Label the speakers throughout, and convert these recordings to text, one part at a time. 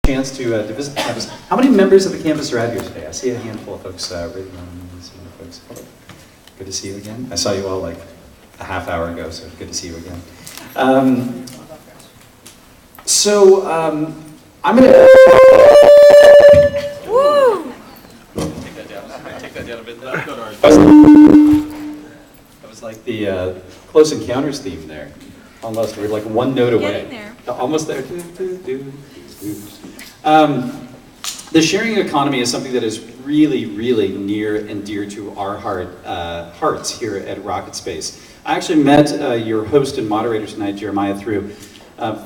Speaker 1: chance to visit the campus. How many members of the campus are out here today? I see a handful of folks. Raising some of the folks. Hello. Good to see you again. I saw you all like a half hour ago, so good to see you again. I'm going to...
Speaker 2: Woo!
Speaker 1: Take that down. Take that down a bit. That was like the Close Encounters theme there. Almost, we're like one note away.
Speaker 2: Getting there.
Speaker 1: Almost there. The sharing economy is something that is really, really near and dear to our hearts here at RocketSpace. I actually met your host and moderator tonight, Jeremiah, through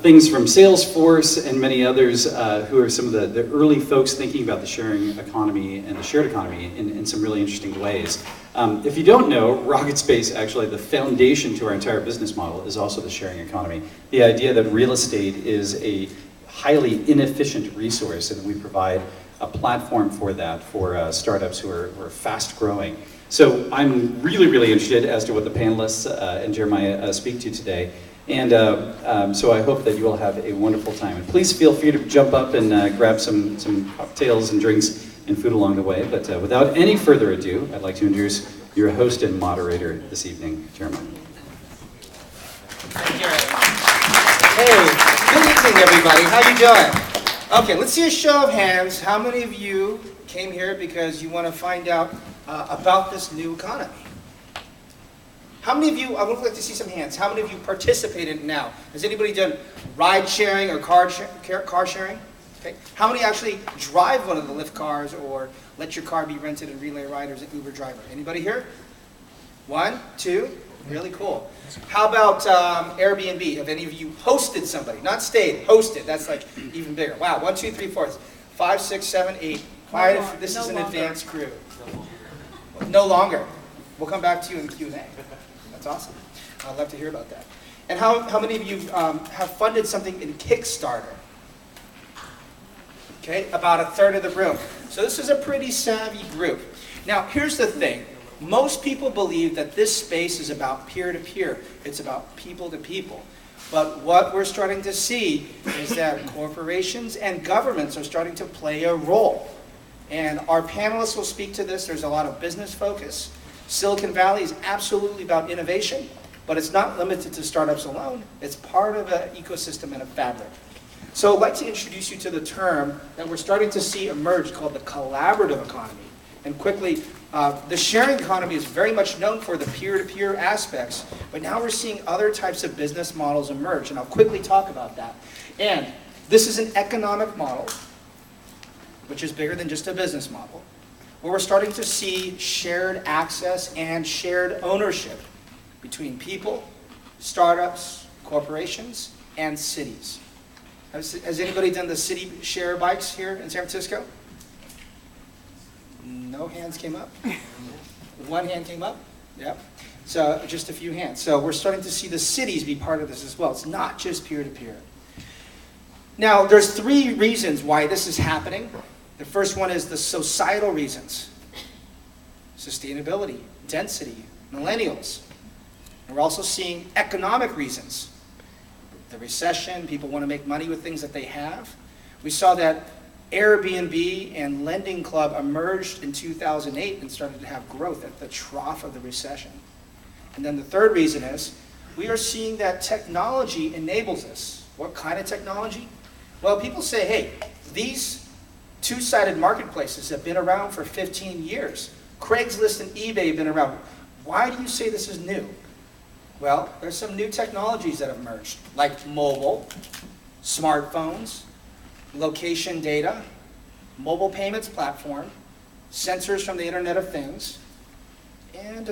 Speaker 1: things from Salesforce and many others who are some of the early folks thinking about the sharing economy and the shared economy in some really interesting ways. If you don't know, RocketSpace, actually the foundation to our entire business model is also the sharing economy. The idea that real estate is a highly inefficient resource and we provide a platform for that for startups who are fast growing. So I'm really, really interested as to what the panelists and Jeremiah speak to today. And so I hope that you all have a wonderful time. And please feel free to jump up and grab some cocktails and drinks and food along the way. But without any further ado, I'd like to introduce your host and moderator this evening, Jeremiah.
Speaker 3: Thank you. Hey, good evening, everybody. How you doing? Okay, let's see a show of hands. How many of you came here because you want to find out about this new economy? How many of you, I would like to see some hands, how many of you participate in it now? Has anybody done ride sharing or car sharing? Okay. How many actually drive one of the Lyft cars or let your car be rented and relay riders, an Uber driver? Anybody here? 1, 2, really cool. How about Airbnb? Have any of you hosted somebody? Not stayed, hosted. That's like even bigger. Wow, 1, 2, 3, 4, 5, 6, 7, 8. This is an advanced crew. No longer. We'll come back to you in the Q&A. That's awesome. I'd love to hear about that. And how many of you have funded something in Kickstarter? Okay, about a third of the room. So this is a pretty savvy group. Now, here's the thing. Most people believe that this space is about peer-to-peer. It's about people-to-people. But what we're starting to see is that corporations and governments are starting to play a role. And our panelists will speak to this. There's a lot of business focus. Silicon Valley is absolutely about innovation, but it's not limited to startups alone. It's part of an ecosystem and a fabric. So I'd like to introduce you to the term that we're starting to see emerge called the collaborative economy. And quickly, the sharing economy is very much known for the peer-to-peer aspects, but now we're seeing other types of business models emerge, and I'll quickly talk about that. And this is an economic model, which is bigger than just a business model, where we're starting to see shared access and shared ownership between people, startups, corporations, and cities. Has anybody done the city share bikes here in San Francisco? No hands came up. 1 hand came up. Yep. So just a few hands. So we're starting to see the cities be part of this as well. It's not just peer-to-peer. Now, there's 3 reasons why this is happening. The first one is the societal reasons. Sustainability, density, millennials. And we're also seeing economic reasons. The recession, people want to make money with things that they have. We saw that Airbnb and Lending Club emerged in 2008 and started to have growth at the trough of the recession. And then the third reason is we are seeing that technology enables this. What kind of technology? Well, people say, hey, these two-sided marketplaces have been around for 15 years. Craigslist and eBay have been around. Why do you say this is new? Well, there's some new technologies that have emerged, like mobile, smartphones, location data, mobile payments platform, sensors from the Internet of Things, and